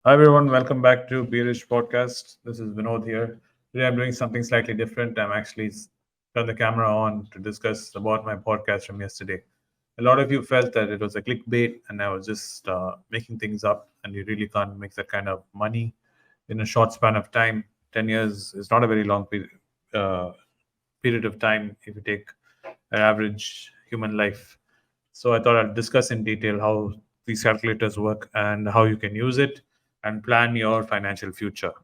Hi everyone, welcome back to Beerish Podcast. This is Vinod here. Today I'm doing something slightly different. I'm actually turned the camera on to discuss about my podcast from yesterday. A lot of you felt that it was a clickbait and I was just making things up, and you really can't make that kind of money in a short span of time. 10 years is not a very long uh, period of time if you take an average human life. So I thought I'd discuss in detail how these calculators work and how you can use it and plan your financial future.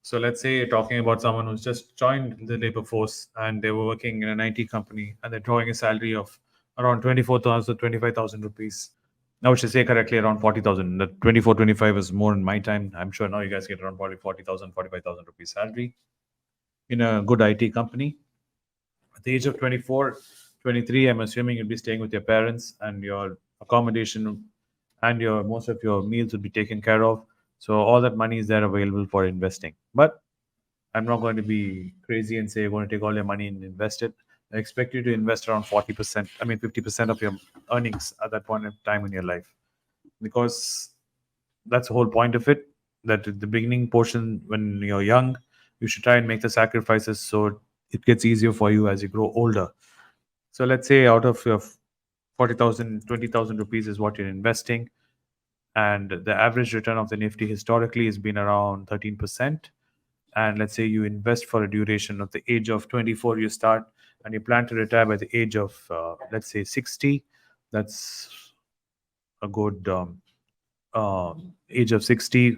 So let's say you're talking about someone who's just joined the labor force and they were working in an IT company and they're drawing a salary of around 24,000, 25,000 rupees. Now, I should say correctly around 40,000. The 24, 25 is more in my time. I'm sure now you guys get around 40,000, 45,000 rupees salary in a good IT company. At the age of 24, 23, I'm assuming you'll be staying with your parents and your accommodation and your most of your meals will be taken care of. So all that money is there available for investing. But I'm not going to be crazy and say you're going to take all your money and invest it. I expect you to invest around 40%, 50% of your earnings at that point in time in your life. Because that's the whole point of it. That at the beginning portion, when you're young, you should try and make the sacrifices so it gets easier for you as you grow older. So let's say out of your 40,000, 20,000 rupees is what you're investing, and the average return of the Nifty historically has been around 13%. And let's say you invest for a duration of the age of 24, you start, and you plan to retire by the age of, let's say, 60. That's a good age of 60,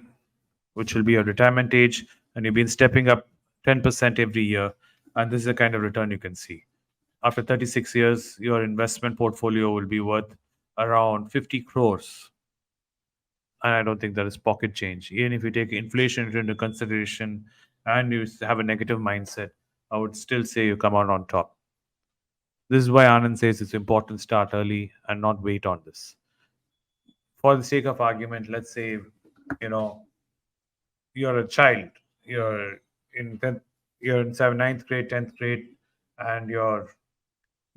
which will be your retirement age, and you've been stepping up 10% every year. And this is the kind of return you can see. After 36 years, your investment portfolio will be worth around 50 crores. And I don't think that is pocket change. Even if you take inflation into consideration and you have a negative mindset, I would still say you come out on top. This is why Anand says it's important to start early and not wait on this. For the sake of argument, let's say, you know, you're a child, you're in 10th, you're in ninth grade, 10th grade, and you're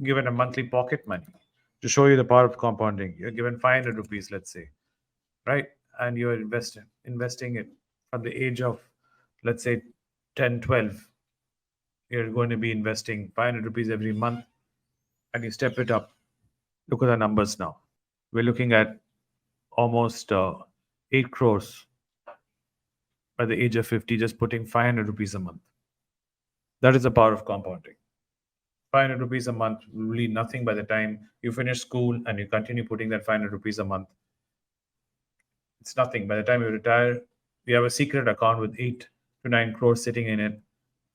given a monthly pocket money to show you the power of compounding. You're given 500 rupees, let's say, right? And you're investing it from the age of, let's say, 10, 12. You're going to be investing 500 rupees every month, and you step it up. Look at the numbers now. We're looking at almost 8 crores by the age of 50, just putting 500 rupees a month. That is the power of compounding. 500 rupees a month, really nothing by the time you finish school and you continue putting that 500 rupees a month. It's nothing. By the time you retire, you have a secret account with 8 to 9 crores sitting in it,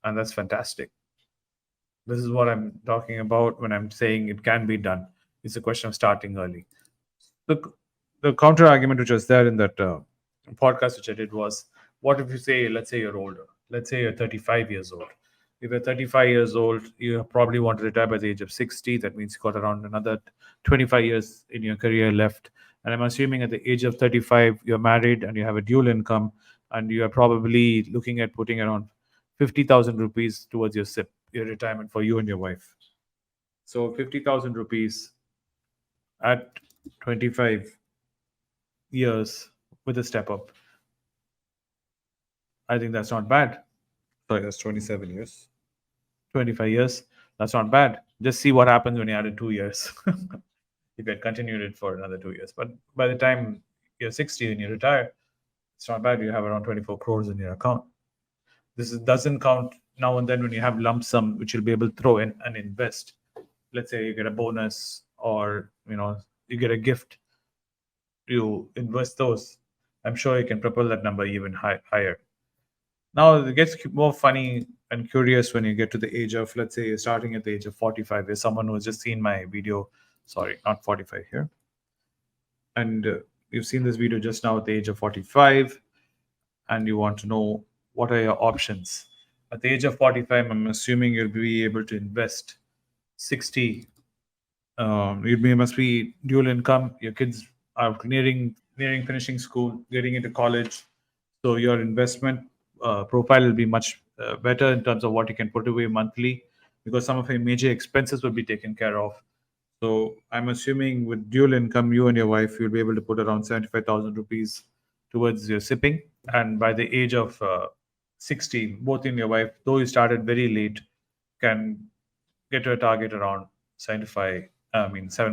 and that's fantastic. This is what I'm talking about when I'm saying it can be done. It's a question of starting early. The, the counter argument which was there in that podcast which I did was, what if you say, let's say you're older, let's say you're 35 years old. If you're 35 years old, you probably want to retire by the age of 60. That means you got around another 25 years in your career left. And I'm assuming at the age of 35, you're married and you have a dual income, and you are probably looking at putting around 50,000 rupees towards your SIP, your retirement for you and your wife. So 50,000 rupees at 25 years with a step up. I think that's not bad. Sorry, that's 27 years. 25 years. That's not bad. Just see what happens when you add 2 years. If you had continued it for another 2 years. But by the time you're 60 and you retire, it's not bad. You have around 24 crores in your account. Doesn't count now and then when you have lump sum, which you'll be able to throw in and invest. Let's say you get a bonus, or you get a gift, you invest those. I'm sure you can propel that number even higher. Now it gets more funny and curious when you get to the age of, let's say, you're starting at the age of 45. There's someone who's just seen my video. Sorry, not 45 here. And you've seen this video just now at the age of 45, and you want to know what are your options. At the age of 45, I'm assuming you'll be able to invest 60. Must be dual income. Your kids are nearing finishing school, getting into college, so your investment profile will be much better in terms of what you can put away monthly, because some of your major expenses will be taken care of. So I'm assuming with dual income, you and your wife, you'll be able to put around 75,000 rupees towards your sipping. And by the age of 60, both you and your wife, though you started very late, can get to a target around 7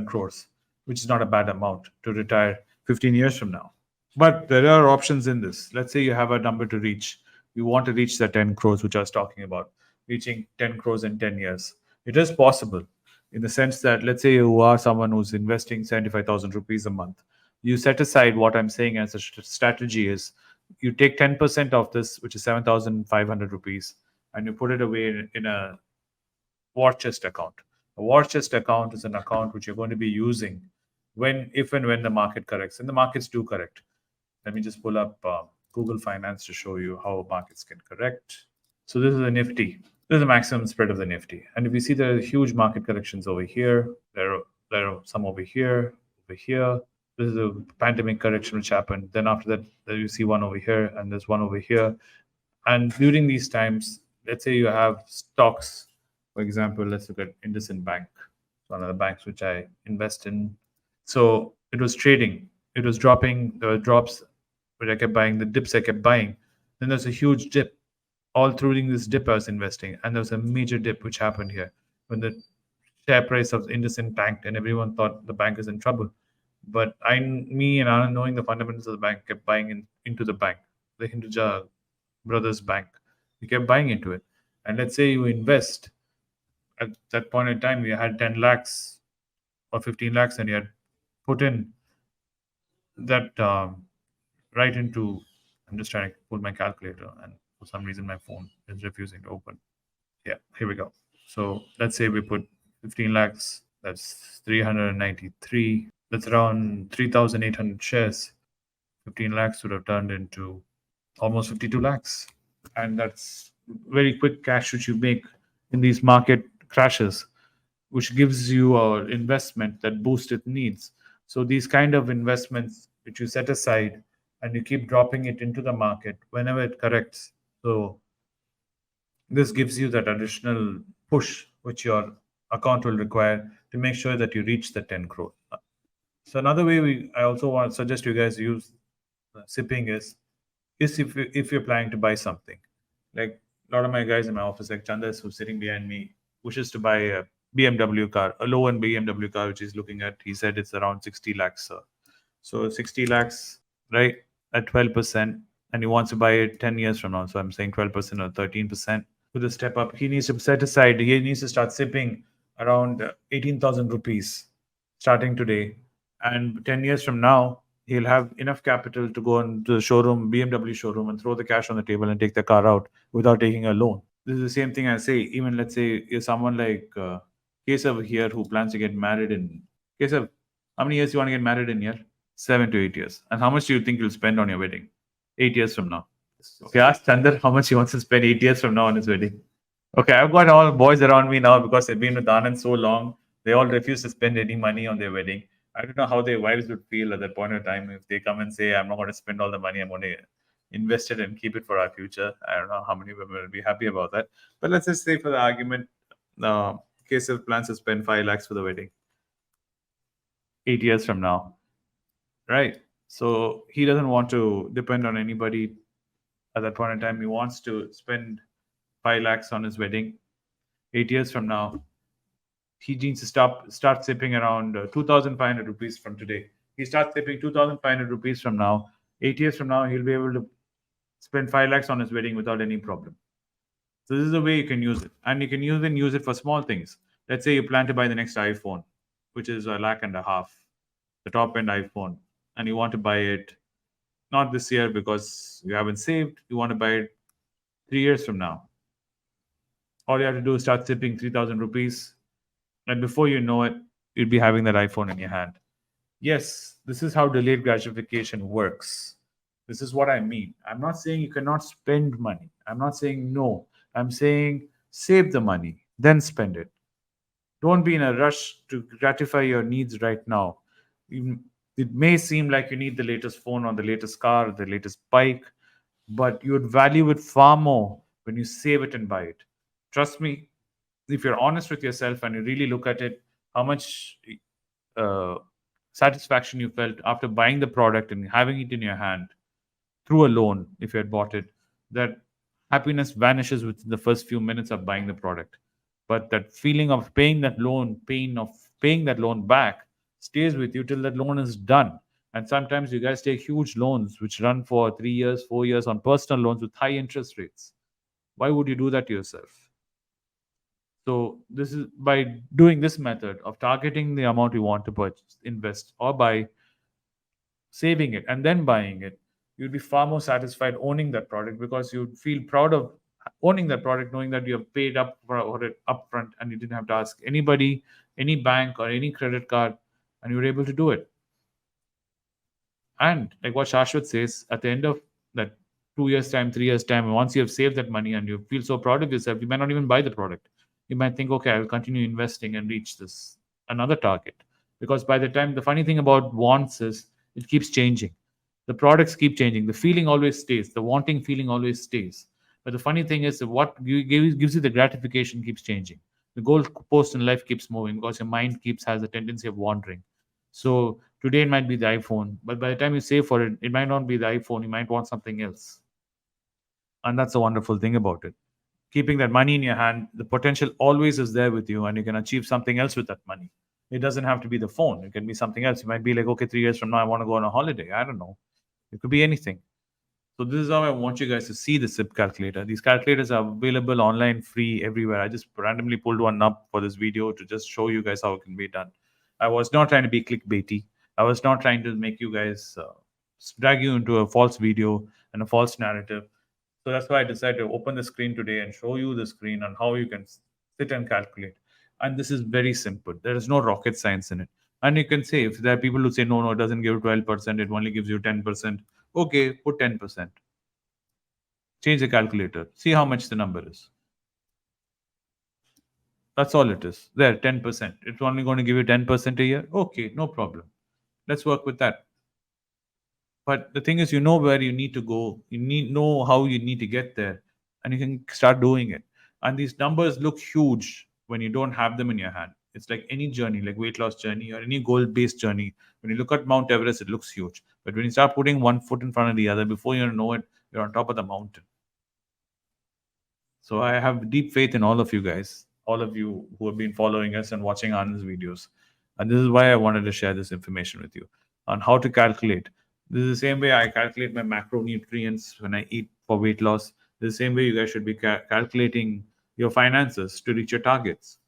crores, which is not a bad amount to retire 15 years from now. But there are options in this. Let's say you have a number to reach. You want to reach the 10 crores, which I was talking about, reaching 10 crores in 10 years. It is possible in the sense that, let's say you are someone who's investing 75,000 rupees a month. You set aside what I'm saying as a strategy is you take 10% of this, which is 7,500 rupees, and you put it away in a war chest account. A war chest account is an account which you're going to be using if and when the market corrects, and the markets do correct. Let me just pull up Google Finance to show you how markets can correct. So this is a Nifty. This is the maximum spread of the Nifty. And if you see there are huge market corrections over here, there are some over here, over here. This is a pandemic correction which happened. Then after that, there you see one over here, and there's one over here. And during these times, let's say you have stocks. For example, let's look at IndusInd Bank. It's one of the banks which I invest in. So it was trading. It was dropping. There were drops, which I kept buying. The dips I kept buying. Then there's a huge dip. All through this dip I was investing, and there was a major dip which happened here when the share price of IndusInd tanked, and everyone thought the bank is in trouble. But me and Anand, knowing the fundamentals of the bank, kept buying into the bank, the Hinduja Brothers Bank. We kept buying into it, and let's say you invest at that point in time, you had 10 lakhs or 15 lakhs, and you had put in that right into. I'm just trying to pull my calculator, and for some reason my phone is refusing to open. Yeah, here we go. So let's say we put 15 lakhs, that's 393. That's around 3,800 shares. 15 lakhs would have turned into almost 52 lakhs. And that's very quick cash which you make in these market crashes, which gives you an investment that boosts its needs. So these kind of investments which you set aside and you keep dropping it into the market whenever it corrects. So this gives you that additional push which your account will require to make sure that you reach the 10 crore. So another way I also want to suggest you guys use sipping is if you're planning to buy something. Like a lot of my guys in my office, like Chandas, who's sitting behind me, wishes to buy a BMW car, a low-end BMW car, which he's looking at. He said it's around 60 lakhs, sir. So 60 lakhs, right, at 12%, and he wants to buy it 10 years from now. So I'm saying 12% or 13%. To the step up, he needs to set aside, he needs to start sipping around 18,000 rupees starting today. And 10 years from now, he'll have enough capital to go into the showroom, BMW showroom, and throw the cash on the table and take the car out without taking a loan. This is the same thing I say. Even let's say you're someone like Kesav here who plans to get married in. Kesav, how many years you want to get married in here? 7 to 8 years. And how much do you think you'll spend on your wedding? 8 years from now. Okay, ask Chandar how much he wants to spend 8 years from now on his wedding. Okay, I've got all boys around me now because they've been with Anand so long. They all refuse to spend any money on their wedding. I don't know how their wives would feel at that point of time if they come and say, I'm not going to spend all the money, I'm going to invest it and keep it for our future. I don't know how many women will be happy about that. But let's just say for the argument, case of plans to spend 5 lakhs for the wedding 8 years from now. Right. So he doesn't want to depend on anybody at that point in time. He wants to spend 5 lakhs on his wedding 8 years from now. He needs to start sipping around 2,500 rupees from today. He starts sipping 2,500 rupees from now. 8 years from now, he'll be able to spend 5 lakhs on his wedding without any problem. So this is the way you can use it. And you can use it for small things. Let's say you plan to buy the next iPhone, which is 1.5 lakhs, the top end iPhone. And you want to buy it not this year because you haven't saved. You want to buy it 3 years from now. All you have to do is start sipping 3,000 rupees. And before you know it, you'll be having that iPhone in your hand. Yes, this is how delayed gratification works. This is what I mean. I'm not saying you cannot spend money. I'm not saying no. I'm saying save the money, then spend it. Don't be in a rush to gratify your needs right now. It may seem like you need the latest phone or the latest car or the latest bike, but you would value it far more when you save it and buy it. Trust me, if you're honest with yourself and you really look at it, how much satisfaction you felt after buying the product and having it in your hand, through a loan, if you had bought it, that happiness vanishes within the first few minutes of buying the product. But that feeling of paying that loan, pain of paying that loan back, stays with you till that loan is done. And sometimes you guys take huge loans which run for 3 years, 4 years on personal loans with high interest rates. Why would you do that to yourself? So this is by doing this method of targeting the amount you want to purchase, invest, or by saving it and then buying it, you'd be far more satisfied owning that product because you'd feel proud of owning that product, knowing that you have paid up for it upfront and you didn't have to ask anybody, any bank or any credit card, and you were able to do it. And like what Shashwat says, at the end of that 2 years' time, 3 years' time, once you have saved that money and you feel so proud of yourself, you might not even buy the product. You might think, okay, I'll continue investing and reach this another target. Because by the time, the funny thing about wants is it keeps changing. The products keep changing. The feeling always stays. The wanting feeling always stays. But the funny thing is that what gives you the gratification keeps changing. The goal post in life keeps moving because your mind keeps has a tendency of wandering. So today it might be the iPhone, but by the time you save for it, it might not be the iPhone. You might want something else. And that's the wonderful thing about it. Keeping that money in your hand, the potential always is there with you, and you can achieve something else with that money. It doesn't have to be the phone. It can be something else. You might be like, okay, 3 years from now, I want to go on a holiday. I don't know. It could be anything. So this is how I want you guys to see the SIP calculator. These calculators are available online, free everywhere. I just randomly pulled one up for this video to just show you guys how it can be done. I was not trying to be clickbaity. I was not trying to make you guys drag you into a false video and a false narrative. So that's why I decided to open the screen today and show you the screen on how you can sit and calculate. And this is very simple. There is no rocket science in it. And you can say, if there are people who say, no, no, it doesn't give you 12%, it only gives you 10%. Okay, put 10%. Change the calculator. See how much the number is. That's all it is. There, 10%. It's only going to give you 10% a year. Okay, no problem. Let's work with that. But the thing is, you know where you need to go. You need know how you need to get there, and you can start doing it. And these numbers look huge when you don't have them in your hand. It's like any journey, like weight loss journey or any goal-based journey. When you look at Mount Everest, it looks huge. But when you start putting one foot in front of the other, before you know it, you're on top of the mountain. So I have deep faith in all of you guys, all of you who have been following us and watching Anand's videos. And this is why I wanted to share this information with you on how to calculate. This is the same way I calculate my macronutrients when I eat for weight loss. This is the same way you guys should be calculating your finances to reach your targets.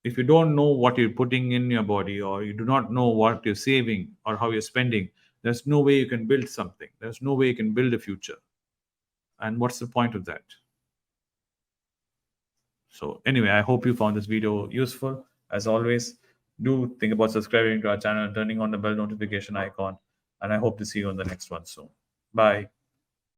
If you don't know what you're putting in your body, or you do not know what you're saving or how you're spending, there's no way you can build something. There's no way you can build a future. And what's the point of that? So anyway, I hope you found this video useful. As always, do think about subscribing to our channel and turning on the bell notification icon. And I hope to see you on the next one soon. Bye.